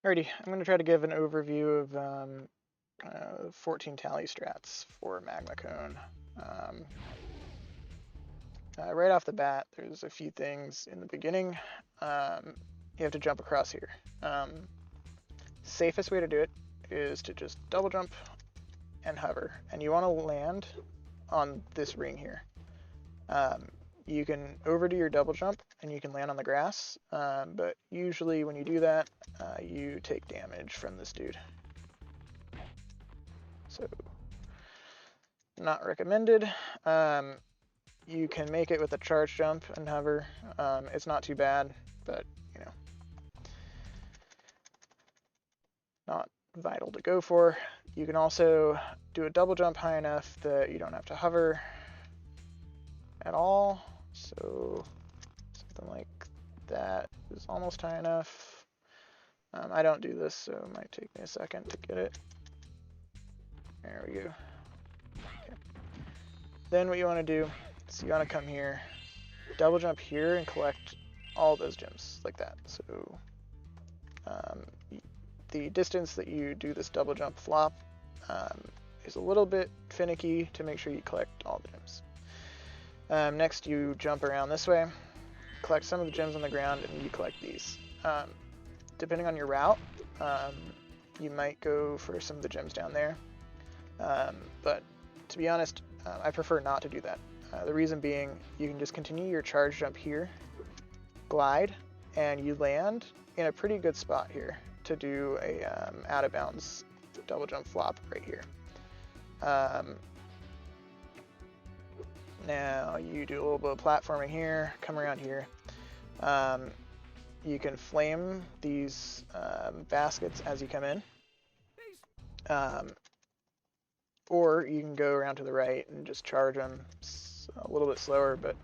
Alrighty, I'm going to try to give an overview of 14 Tali strats for Magma Cone. Right off the bat, there's a few things in the beginning. You have to jump across here. Safest way to do it is to just double jump and hover, and you want to land on this ring here. You can overdo your double jump and you can land on the grass, but usually when you do that, you take damage from this dude. So, not recommended. You can make it with a charge jump and hover. It's not too bad, but you know, not vital to go for. You can also do a double jump high enough that you don't have to hover at all. So something like that is almost high enough. I don't do this, so it might take me a second to get it. There we go. Okay. Then what you want to do is you want to come here, double jump here, and collect all those gems like that. So the distance that you do this double jump flop is a little bit finicky to make sure you collect all the gems. Next, you jump around this way, collect some of the gems on the ground, and you collect these. Depending on your route, you might go for some of the gems down there. But to be honest, I prefer not to do that. The reason being, you can just continue your charge jump here, glide, and you land in a pretty good spot here to do a out of bounds double jump flop right here. Now you do a little bit of platforming here, come around here. You can flame these baskets as you come in. Or you can go around to the right and just charge them. It's a little bit slower, but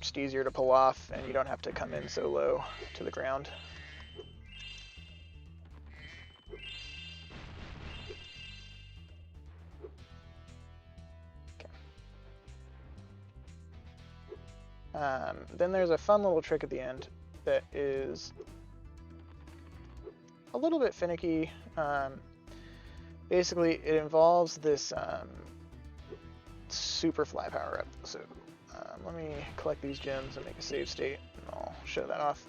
just easier to pull off, and you don't have to come in so low to the ground. Okay. Then there's a fun little trick at the end that is a little bit finicky. Basically, it involves this super fly power up. So let me collect these gems and make a save state, and I'll show that off.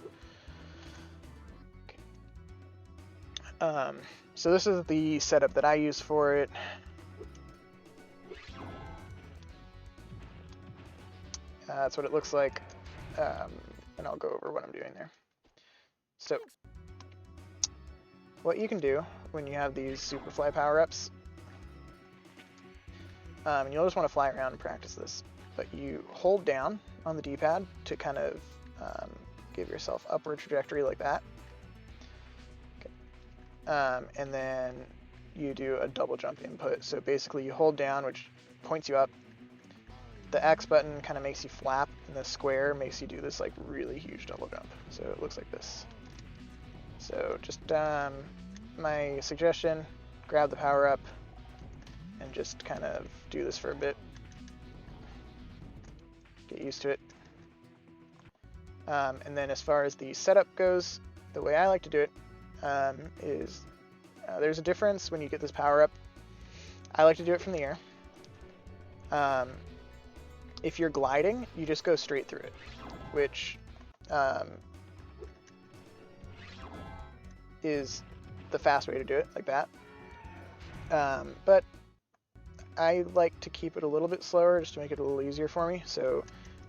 Okay. So this is the setup that I use for it. That's what it looks like, and I'll go over what I'm doing there. So what you can do when you have these super fly power-ups, and you'll just want to fly around and practice this, but you hold down on the D-pad to kind of give yourself upward trajectory like that. Okay. And then you do a double jump input. So basically you hold down, which points you up. The X button kind of makes you flap, and the square makes you do this like really huge double jump. So it looks like this. So just my suggestion, grab the power up and just kind of do this for a bit. Get used to it. And then as far as the setup goes, the way I like to do it is there's a difference when you get this power up. I like to do it from the air. If you're gliding, you just go straight through it, which is the fast way to do it, like that. But I like to keep it a little bit slower just to make it a little easier for me, so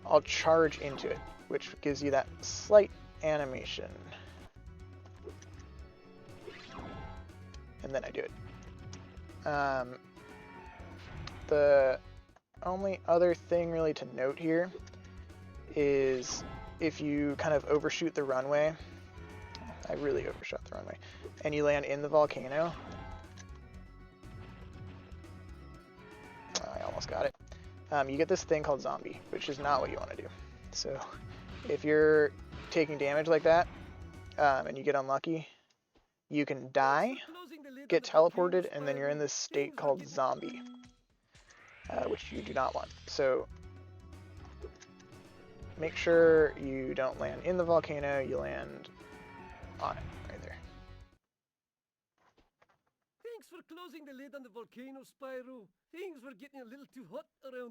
I'll charge into it, which gives you that slight animation. And then I do it. The only other thing really to note here is if you kind of overshoot the runway, I really overshot the runway, and you land in the volcano. I almost got it. You get this thing called zombie, which is not what you want to do. So if you're taking damage like that and you get unlucky, you can die, get teleported, and then you're in this state called zombie, which you do not want. So make sure you don't land in the volcano, you land on it, right there. Thanks for closing the lid on the volcano, Spyro. Things were getting a little too hot around